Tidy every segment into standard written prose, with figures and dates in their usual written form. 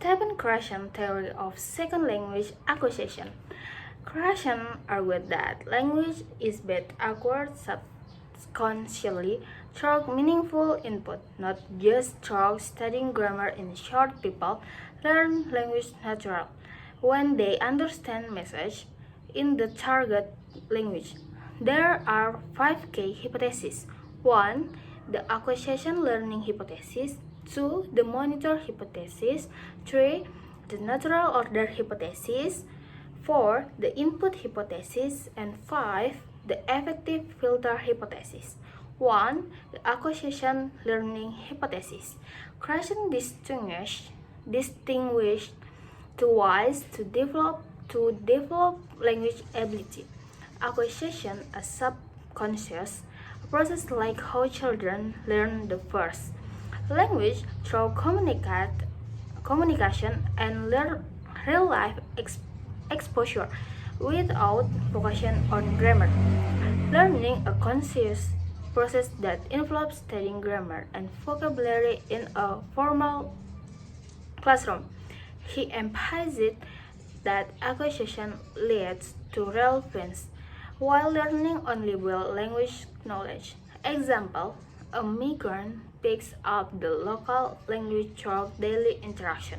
Stephen Krashen theory of second language acquisition. Krashen argued that language is being acquired subconsciously through meaningful input, not just through studying grammar. In short, people learn language naturally when they understand message in the target language. There are five key hypotheses. 1. The acquisition learning hypothesis. 2. The monitor hypothesis. 3. The natural order hypothesis. 4. The input hypothesis. And 5. The effective filter hypothesis. 1. The acquisition learning hypothesis. Krashen distinguished two ways to develop language ability. Acquisition, a subconscious process like how children learn the first language through communication and real life exposure without focusing on grammar. Learning, a conscious process that involves studying grammar and vocabulary in a formal classroom. He emphasized that acquisition leads to relevance, while learning only builds language knowledge. Example, a migrant picks up the local language through daily interaction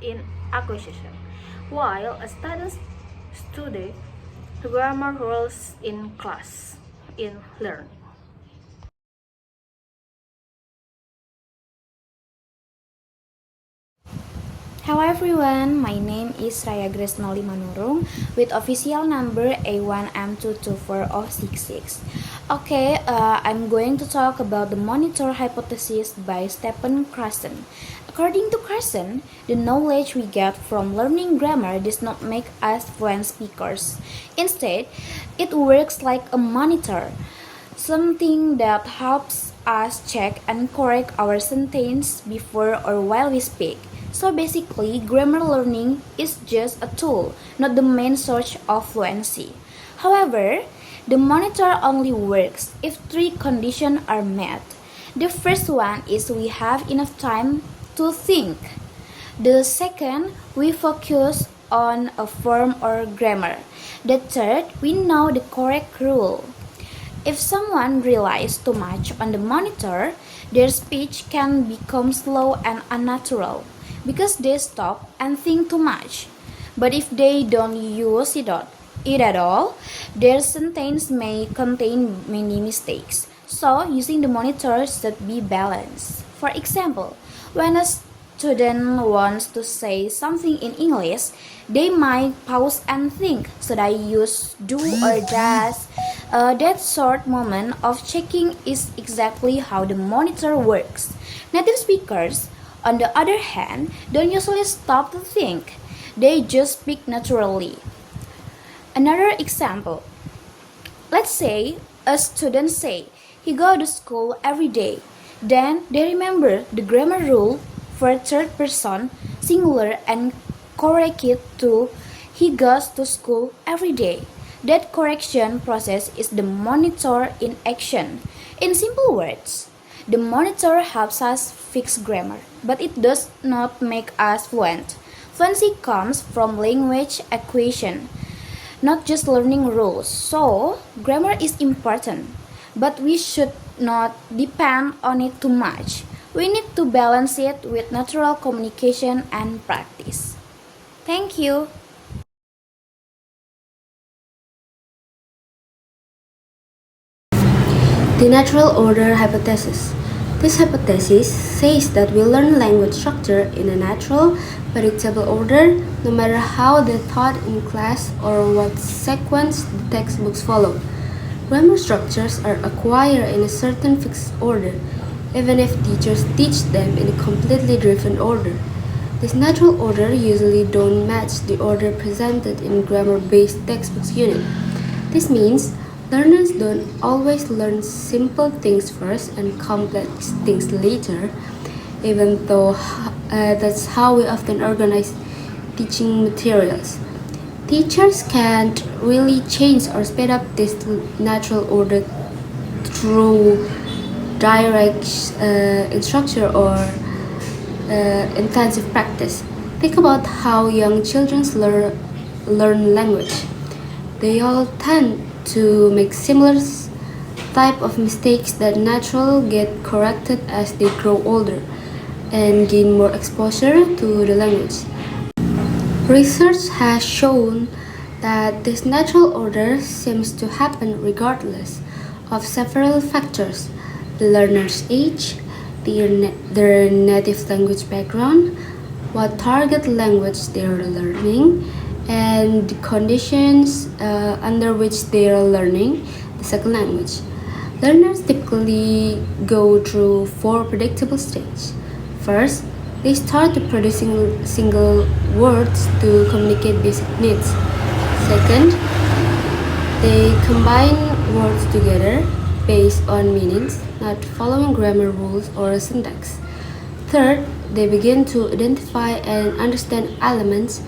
in acquisition, while a student studies grammar rules in class in learning. Hello everyone, my name is Raya Grace Noli Manurung with official number A1M224066. I'm going to talk about the monitor hypothesis by Stephen Krashen. According to Krashen, the knowledge we get from learning grammar does not make us fluent speakers. Instead, it works like a monitor, something that helps us check and correct our sentence before or while we speak. So basically, grammar learning is just a tool, not the main source of fluency. However, the monitor only works if three conditions are met. The first one is we have enough time to think. The second, we focus on a form or grammar. The third, we know the correct rule. If someone relies too much on the monitor, their speech can become slow and unnatural, because they stop and think too much. But if they don't use it at all, their sentence may contain many mistakes. So, using the monitor should be balanced. For example, when a student wants to say something in English, they might pause and think, should I use do or does? That short moment of checking is exactly how the monitor works. Native speakers, on the other hand, don't usually stop to think. They just speak naturally. Another example. Let's say a student say he go to school every day. Then they remember the grammar rule for third person singular and correct it to he goes to school every day. That correction process is the monitor in action. In simple words, the monitor helps us fix grammar, but it does not make us fluent. Fluency comes from language acquisition, not just learning rules. So, grammar is important, but we should not depend on it too much. We need to balance it with natural communication and practice. Thank you. The natural order hypothesis. This hypothesis says that we learn language structure in a natural, predictable order, no matter how they're taught in class or what sequence the textbooks follow. Grammar structures are acquired in a certain fixed order, even if teachers teach them in a completely different order. This natural order usually don't match the order presented in grammar-based textbooks unit. This means learners don't always learn simple things first and complex things later, even though that's how we often organize teaching materials. Teachers can't really change or speed up this natural order through direct instruction or intensive practice. Think about how young children learn language. They all tend to make similar type of mistakes that naturally get corrected as they grow older and gain more exposure to the language. Research has shown that this natural order seems to happen regardless of several factors: the learner's age, their native language background, what target language they are learning, and the conditions under which they are learning the second language. Learners typically go through four predictable stages. First, they start to producing single words to communicate basic needs. Second, they combine words together based on meanings, not following grammar rules or syntax. Third, they begin to identify and understand elements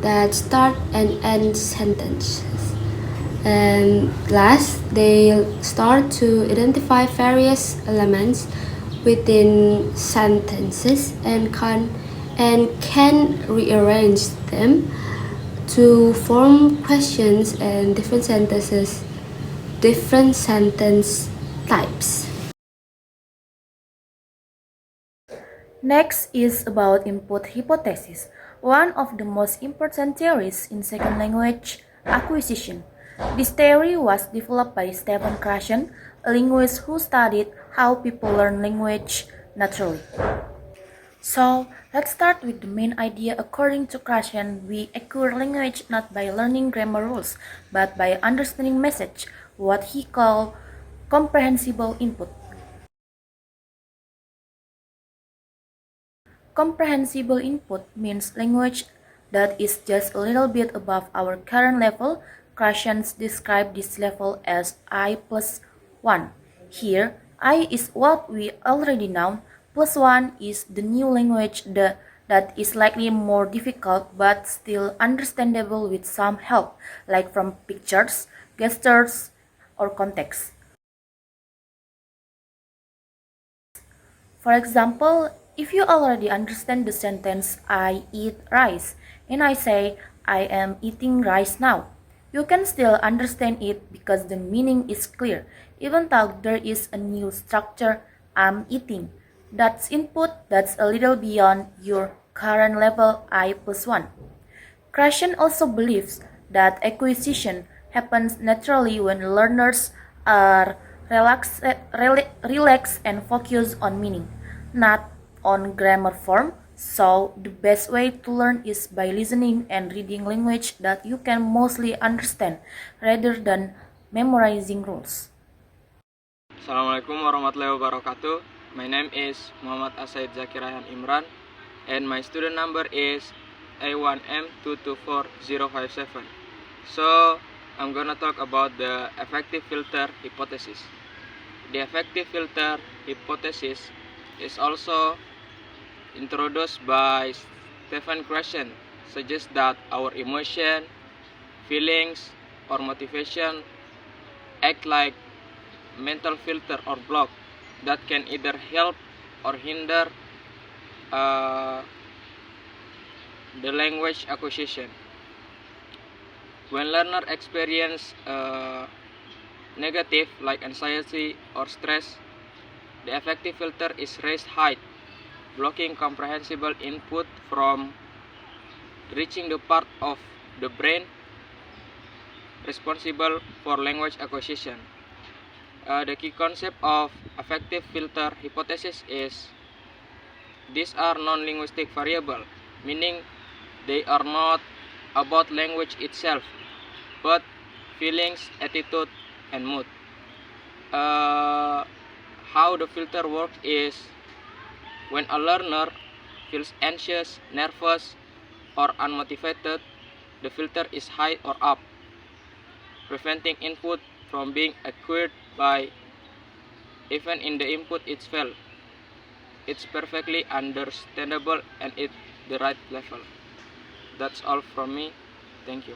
that start and end sentences. And last, they start to identify various elements within sentences and can rearrange them to form questions and different sentence types. Next is about input hypothesis, one of the most important theories in second language acquisition. This theory was developed by Stephen Krashen, a linguist who studied how people learn language naturally. So, let's start with the main idea. According to Krashen, we acquire language not by learning grammar rules, but by understanding message, what he called comprehensible input. Comprehensible input means language that is just a little bit above our current level. Krashen described this level as I plus 1. Here, I is what we already know, plus 1 is the new language that is likely more difficult but still understandable with some help, like from pictures, gestures, or context. For example, if you already understand the sentence I eat rice and I say I am eating rice now, you can still understand it because the meaning is clear, even though there is a new structure I'm eating. That's input that's a little beyond your current level I plus 1. Krashen also believes that acquisition happens naturally when learners are relaxed and focused on meaning, not on grammar form. So, the best way to learn is by listening and reading language that you can mostly understand rather than memorizing rules. Assalamualaikum warahmatullahi wabarakatuh. My name is Muhammad Asaid Zakirahan Imran and my student number is A1M224057. So, I'm gonna talk about the effective filter hypothesis. The effective filter hypothesis is also introduced by Stephen Krashen, suggests that our emotion, feelings, or motivation act like mental filter or block that can either help or hinder the language acquisition. When learner experience negative like anxiety or stress, the effective filter is raised high, blocking comprehensible input from reaching the part of the brain responsible for language acquisition. The key concept of effective filter hypothesis is these are non-linguistic variables, meaning they are not about language itself, but feelings, attitude, and mood. How the filter works is when a learner feels anxious, nervous, or unmotivated, the filter is high or up, preventing input from being acquired by even in the input itself. It's perfectly understandable and at the right level. That's all from me. Thank you.